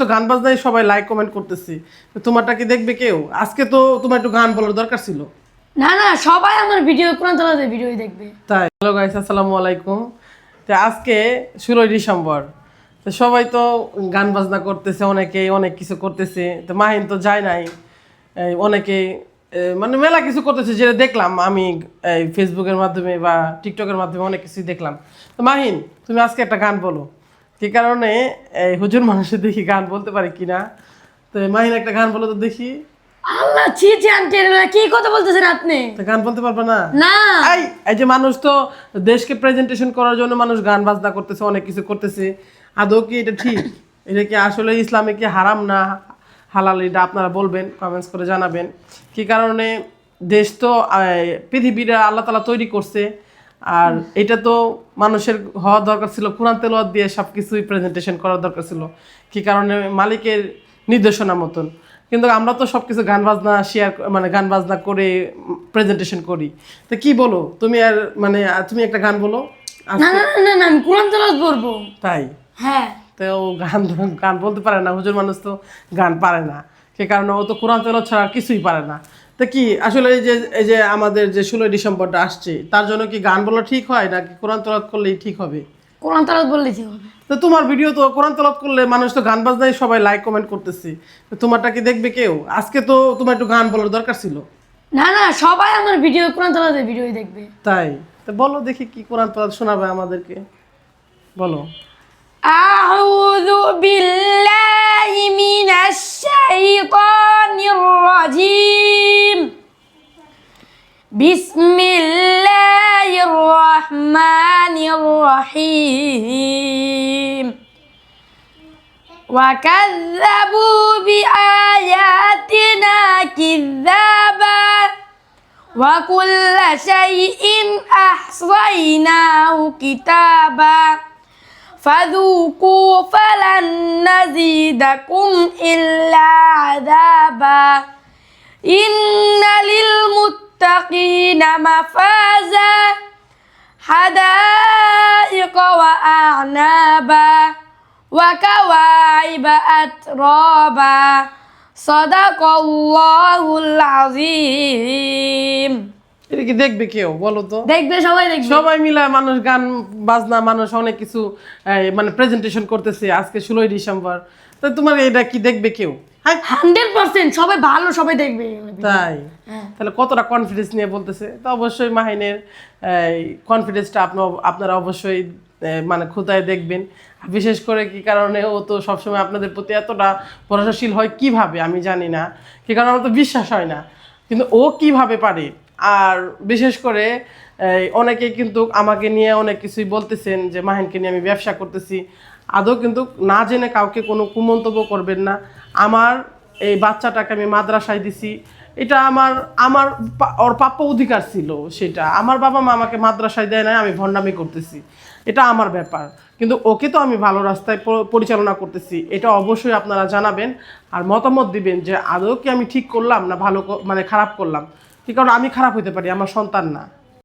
তো গান বাজনায় সবাই লাইক কমেন্ট করতেছি, তোমারটা কি দেখবে কেউ? আজকে তো তোমার একটু গান বলার দরকার ছিল। না না, সবাই আমার ভিডিও কোরআন তেলাওয়াতের ভিডিওই দেখবে। তাই হ্যালো গাইস, আসসালামু আলাইকুম। তো আজকে 16ই ডিসেম্বর, তো সবাই তো গান বাজনা করতেছে, অনেকেই অনেক কিছু করতেছে। তো মাহিন তো যায় নাই, অনেকেই মানে মেলা কিছু করতেছে, যেটা দেখলাম আমি এই ফেসবুকের মাধ্যমে বা টিকটকের মাধ্যমে অনেক কিছুই দেখলাম। তো মাহিন, তুমি আজকে একটা গান বলো, কি কারণে এই হুজুর মানুষের দেখি গান বলতে পারে কিনা। তো মাহিন একটা গান বলো তো দেখি। আল্লাহ, ছি ছি আন্টি, এগুলো কি কথা বলতেছেন আপনি? তো গান বলতে পারবে না? না। এই এই যে মানুষ তো দেশকে প্রেজেন্টেশন করার জন্য মানুষ গান বাজনা করতেছে, অনেক কিছু করতেছে, আদৌ কি এটা ঠিক? এটা কি আসলে ইসলামে কি হারাম না হালাল? এটা আপনারা বলবেন, কমেন্টস করে জানাবেন। কি কারণে দেশ তো পৃথিবীটা আল্লাহ তাআলা তৈরি করছে, আর এটা তো মানুষের হওয়া দরকার ছিল কোরআন তেলাওয়াত দিয়ে সব কিছুই প্রেজেন্টেশন করার দরকার ছিল, কি কারণে মালিকের নির্দেশনা মতন। কিন্তু আমরা তো সব কিছু গান বাজনা শেয়ার মানে গান বাজনা করে প্রেজেন্টেশন করি। তো কি বলো তুমি? আর মানে তুমি একটা গান বলো না আজকে। না না না, আমি কোরআন তেলাওয়াত করবো। তাই? হ্যাঁ। তো ও গান গান বলতে পারে না, হুজুর মানুষ তো গান পারে না, সে কারণে ও তো কোরআন তেলাওয়াত ছাড়া কিছুই পারে না। তো কি আসলে এই যে আমাদের যে 16ই ডিসেম্বরটা আসছে, তার জন্য কি গান বলা ঠিক হয় নাকি কোরআন তেলাওয়াত করলেই ঠিক হবে? কোরআন তেলাওয়াত বললে ঠিক হবে। তো তোমার ভিডিও তো কোরআন তেলাওয়াত করলে মানুষ তো গান বাজনায় সবাই লাইক কমেন্ট করতেছি, তো তোমারটা কি দেখবে কেউ? আজকে তো তোমার একটু গান বলার দরকার ছিল। না না, সবাই আমার ভিডিও কোরআন তেলাওয়াতের ভিডিওই দেখবে। তাই? তো বলো দেখি কি কোরআন তেলাওয়াত শোনাবে আমাদেরকে, বলো। আউযু বিল্লাহি মিনাশ শাইতানির রাজিম। বিসমিল্লাহির রহমানির রহিম। وكذبوا بآياتنا كذابا وكل شيء أحصيناه كتابا فذوقوا فلن نزيدكم إلا عذابا إن للمتقين مفازا حدائق وأعنابا وكواعب أترابا صدق الله العظيم। এটা কি দেখবে কেউ বলো তো? দেখবে, সবাই দেখবে। সবাই মিলে মানুষ গান বাজনা, মানুষ অনেক কিছু মানে প্রেজেন্টেশন করতেছে আজকে 16ই ডিসেম্বর। তো তোমার এটা কি দেখবে কেউ? 100% সবাই ভালো, সবাই দেখবে। তাই? হ্যাঁ। তাহলে কতটা কনফিডেন্স নিয়ে বলতেছে। তো অবশ্যই মাহিনের কনফিডেন্সটা আপনারা অবশ্যই মানে খোদায় দেখবেন। বিশেষ করে কি কারণে ও তো সবসময় আপনাদের প্রতি এতটা ভরসাশীল হয় কিভাবে আমি জানি না, কি কারণে আমার তো বিশ্বাস হয় না, কিন্তু ও কিভাবে পারে। আর বিশেষ করে অনেকেই কিন্তু আমাকে নিয়ে অনেক কিছুই বলতেছেন যে মাহিনকে নিয়ে আমি ব্যবসা করতেছি। আদৌ কিন্তু না জেনে কাউকে কোনো কুমন্তব্য করবেন না। আমার এই বাচ্চাটাকে আমি মাদ্রাসায় দিছি, এটা আমার আমার ওর প্রাপ্য অধিকার ছিল, সেটা আমার বাবা মা আমাকে মাদ্রাসায় দেয় না, আমি ভণ্ডামি করতেছি, এটা আমার ব্যাপার। কিন্তু ওকে তো আমি ভালো রাস্তায় পরিচালনা করতেছি, এটা অবশ্যই আপনারা জানাবেন আর মতামত দিবেন যে আদৌ কি আমি ঠিক করলাম না ভালো মানে খারাপ করলাম। কি কারণ আমি খারাপ হতে পারি, আমার সন্তান না।